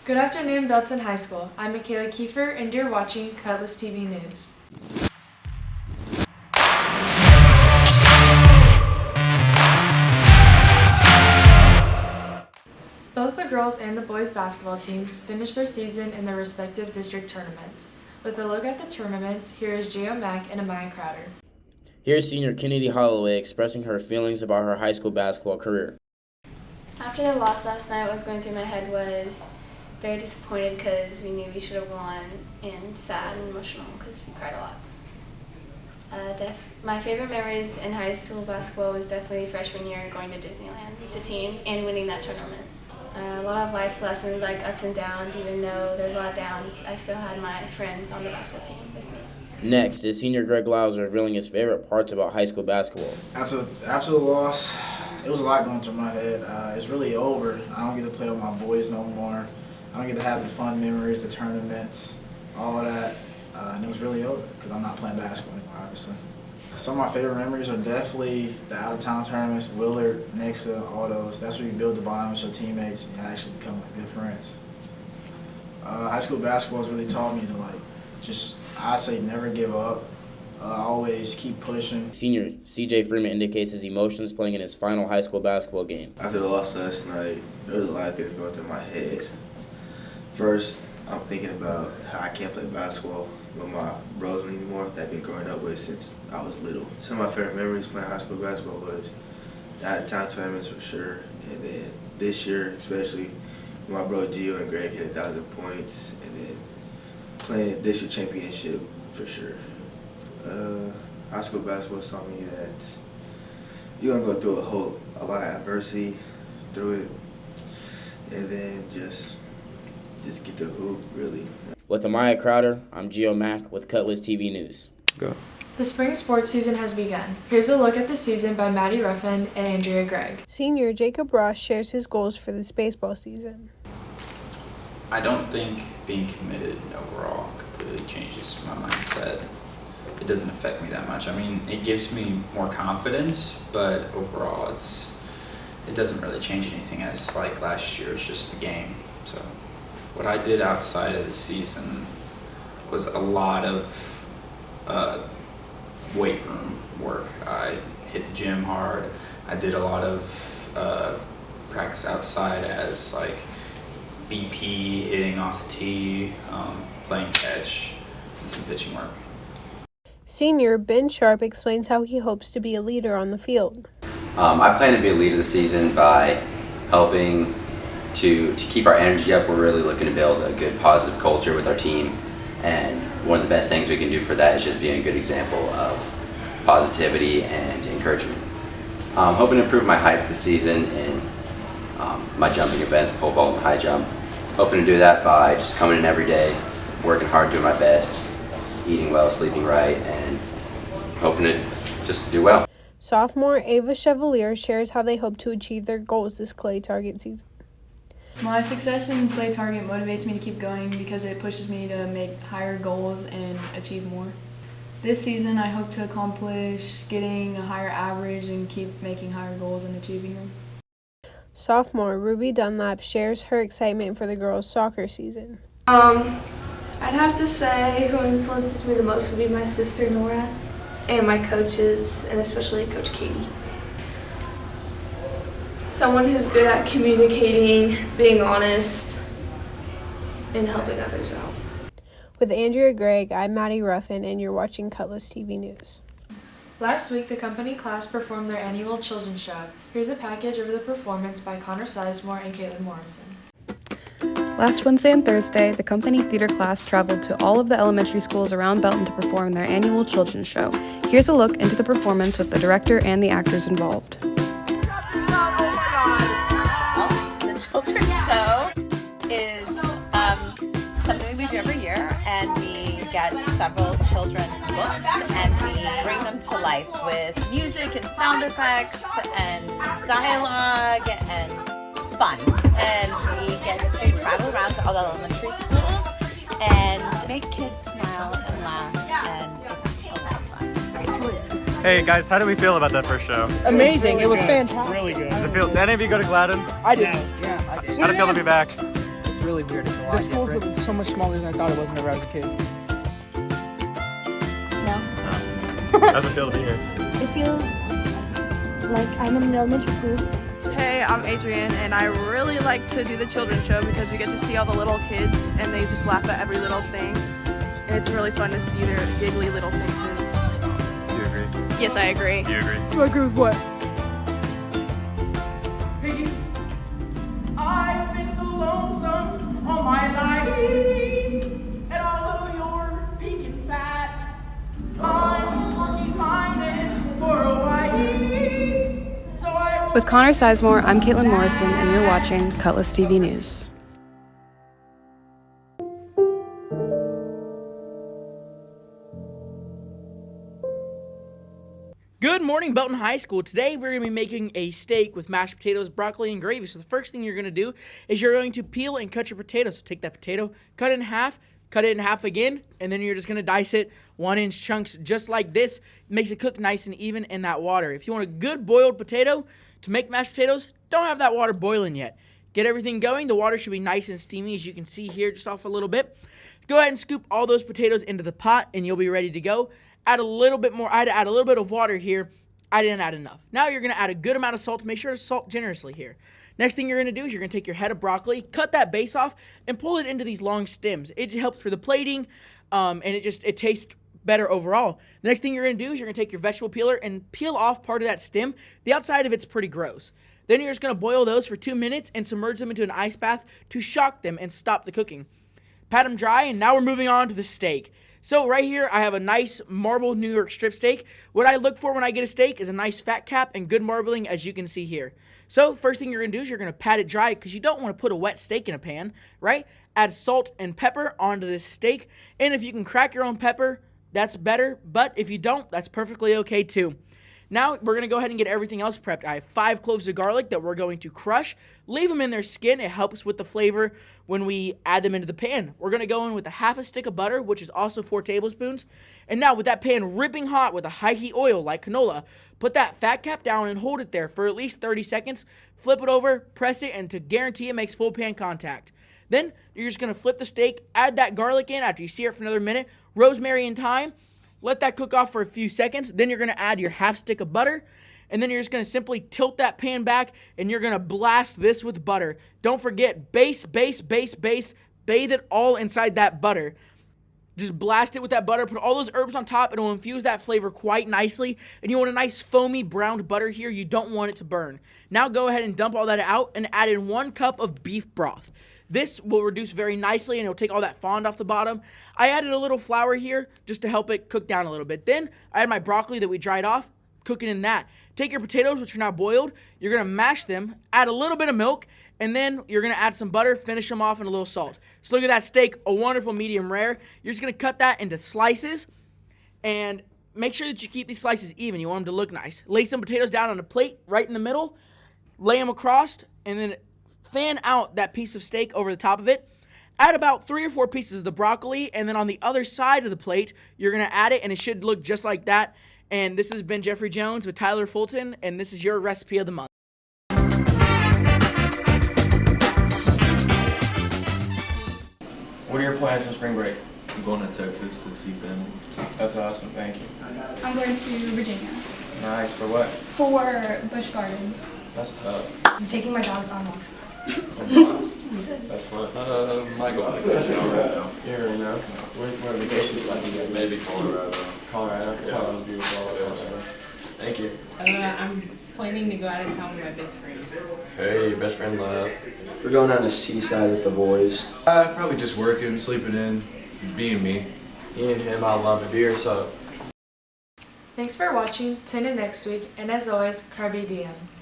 Good afternoon, Belton High School. I'm Michaela Kiefer, and you're watching Cutlass TV News. Both the girls and the boys basketball teams finished their season in their respective district tournaments. With a look at the tournaments, here is Geo Mack and Amaya Crowder. Here's senior Kennedy Holloway expressing her feelings about her high school basketball career. After the loss last night, what was going through my head was very disappointed because we knew we should have won, and sad and emotional because we cried a lot. My favorite memories in high school basketball was definitely freshman year going to Disneyland with the team and winning that tournament. A lot of life lessons like ups and downs. Even though there's a lot of downs, I still had my friends on the basketball team with me. Next is senior Greg Lauser revealing his favorite parts about high school basketball. After the loss, it was a lot going through my head. It's really over. I don't get to play with my boys no more. I don't get to have the fun memories, the tournaments, all of that. And it was really over because I'm not playing basketball anymore, obviously. Some of my favorite memories are definitely the out-of-town tournaments, Willard, Nixa, all those. That's where you build the bond with your teammates and you actually become like good friends. High school basketball has really taught me to I say never give up. Always keep pushing. Senior CJ Freeman indicates his emotions playing in his final high school basketball game. After the loss last night, there was a lot of things going through my head. First, I'm thinking about how I can't play basketball with my bros anymore that I've been growing up with since I was little. Some of my favorite memories playing high school basketball was the out-of-town tournaments for sure, and then this year especially, my bro Gio and Greg hit 1,000 points, and then playing this year championship for sure. High school basketball taught me that you're gonna go through a lot of adversity through it, and then just get the hoop, really. With Amaya Crowder, I'm Geo Mack with Cutlass TV News. Go. The spring sports season has begun. Here's a look at the season by Maddie Ruffin and Andrea Gregg. Senior Jacob Ross shares his goals for this baseball season. I don't think being committed overall completely changes my mindset. It doesn't affect me that much. I mean, it gives me more confidence, but overall it doesn't really change anything. As like last year, it's just a game. So what I did outside of the season was a lot of weight room work. I hit the gym hard. I did a lot of practice outside as like BP, hitting off the tee, playing catch, and some pitching work. Senior Ben Sharp explains how he hopes to be a leader on the field. I plan to be a leader this season by helping to keep our energy up. We're really looking to build a good positive culture with our team, and one of the best things we can do for that is just being a good example of positivity and encouragement. I'm hoping to improve my heights this season in my jumping events, pole vault and high jump. Hoping to do that by just coming in every day, working hard, doing my best, eating well, sleeping right, and hoping to just do well. Sophomore Ava Chevalier shares how they hope to achieve their goals this Clay Target season. My success in Clay Target motivates me to keep going because it pushes me to make higher goals and achieve more. This season, I hope to accomplish getting a higher average and keep making higher goals and achieving them. Sophomore Ruby Dunlap shares her excitement for the girls' soccer season. I'd have to say who influences me the most would be my sister Nora and my coaches, and especially Coach Katie. Someone who's good at communicating, being honest, and helping others out. With Andrea Gregg, I'm Maddie Ruffin, and you're watching Cutlass TV News. Last week, the company class performed their annual children's show. Here's a package of the performance by Connor Sizemore and Caitlin Morrison. Last Wednesday and Thursday, the company theater class traveled to all of the elementary schools around Belton to perform their annual children's show. Here's a look into the performance with the director and the actors involved. The children's show is something we do every year, and we get several children's books and we bring them to life with music and sound effects and dialogue and fun. And we get to travel around to all the elementary schools and make kids smile and laugh, and it's a lot of fun. Hey guys, how do we feel about that first show? Amazing, it was fantastic. Really good. Does it feel, did any of you go to Gladden? I did. Yeah, I did. How'd it feel to be back? really weird. It's a lot different. The school's so much smaller than I thought it was whenever I was a kid. No. How's it feel to be here? It feels like I'm in an elementary school. Hey, I'm Adrienne, and I really like to do the children's show because we get to see all the little kids and they just laugh at every little thing. And it's really fun to see their giggly little faces. Do you agree? Yes, I agree. Do you agree? Do I agree with what? Piggy, I've been so lonesome all my life, and although you're pink and fat, I'm lucky-minded for a wife. So I With Connor Sizemore, I'm Caitlin Morrison, and you're watching Cutlass TV News. Good morning, Belton High School. Today we're going to be making a steak with mashed potatoes, broccoli, and gravy. So the first thing you're going to do is you're going to peel and cut your potatoes. So take that potato, cut it in half again, and then you're just going to dice it 1-inch chunks just like this. It makes it cook nice and even in that water. If you want a good boiled potato to make mashed potatoes, don't have that water boiling yet. Get everything going. The water should be nice and steamy, as you can see here just off a little bit. Go ahead and scoop all those potatoes into the pot, and you'll be ready to go. Add a little bit more. I had to add a little bit of water here. I didn't add enough. Now you're going to add a good amount of salt. Make sure to salt generously here. Next thing you're going to do is you're going to take your head of broccoli, cut that base off, and pull it into these long stems. It helps for the plating, and it tastes better overall. The next thing you're going to do is you're going to take your vegetable peeler and peel off part of that stem. The outside of it's pretty gross. Then you're just going to boil those for 2 minutes and submerge them into an ice bath to shock them and stop the cooking. Pat them dry, and now we're moving on to the steak. So right here, I have a nice marbled New York strip steak. What I look for when I get a steak is a nice fat cap and good marbling, as you can see here. So first thing you're going to do is you're going to pat it dry because you don't want to put a wet steak in a pan, right? Add salt and pepper onto this steak. And if you can crack your own pepper, that's better. But if you don't, that's perfectly okay too. Now we're going to go ahead and get everything else prepped. I have 5 cloves of garlic that we're going to crush. Leave them in their skin. It helps with the flavor when we add them into the pan. We're going to go in with a half a stick of butter, which is also 4 tablespoons. And now with that pan ripping hot with a high heat oil like canola, put that fat cap down and hold it there for at least 30 seconds. Flip it over, press it, and to guarantee it makes full pan contact. Then you're just going to flip the steak, add that garlic in after you sear it for another minute, rosemary and thyme. Let that cook off for a few seconds. Then you're going to add your half stick of butter. And then you're just going to simply tilt that pan back and you're going to blast this with butter. Don't forget, bathe it all inside that butter. Just blast it with that butter. Put all those herbs on top. It'll infuse that flavor quite nicely. And you want a nice foamy browned butter here. You don't want it to burn. Now go ahead and dump all that out and add in 1 cup of beef broth. This will reduce very nicely and it'll take all that fond off the bottom. I added a little flour here just to help it cook down a little bit. Then I add my broccoli that we dried off, cook it in that. Take your potatoes, which are now boiled. You're going to mash them, add a little bit of milk, and then you're going to add some butter, finish them off, and a little salt. So look at that steak, a wonderful medium rare. You're just going to cut that into slices and make sure that you keep these slices even. You want them to look nice. Lay some potatoes down on a plate right in the middle, lay them across, and then fan out that piece of steak over the top of it. Add about 3 or 4 pieces of the broccoli, and then on the other side of the plate, you're going to add it, and it should look just like that. And this has been Jeffrey Jones with Tyler Fulton, and this is your recipe of the month. What are your plans for spring break? I'm going to Texas to see family. That's awesome, thank you. I'm going to Virginia. Nice, for what? For Busch Gardens. That's tough. I'm taking my dogs on walks. That's fun. Might go on vacation right now. You already know. Where vacation is like you guys? Maybe Colorado. Colorado? Yeah. Colorado's beautiful. Colorado. Thank you. I'm planning to go out of town with my best friend. Hey, your best friend love. We're going down to Seaside with the boys. Probably just working, sleeping in, being me. Me and him, I love it. Be yourself. Thanks for watching. Tune in next week, and as always, Carpe Diem.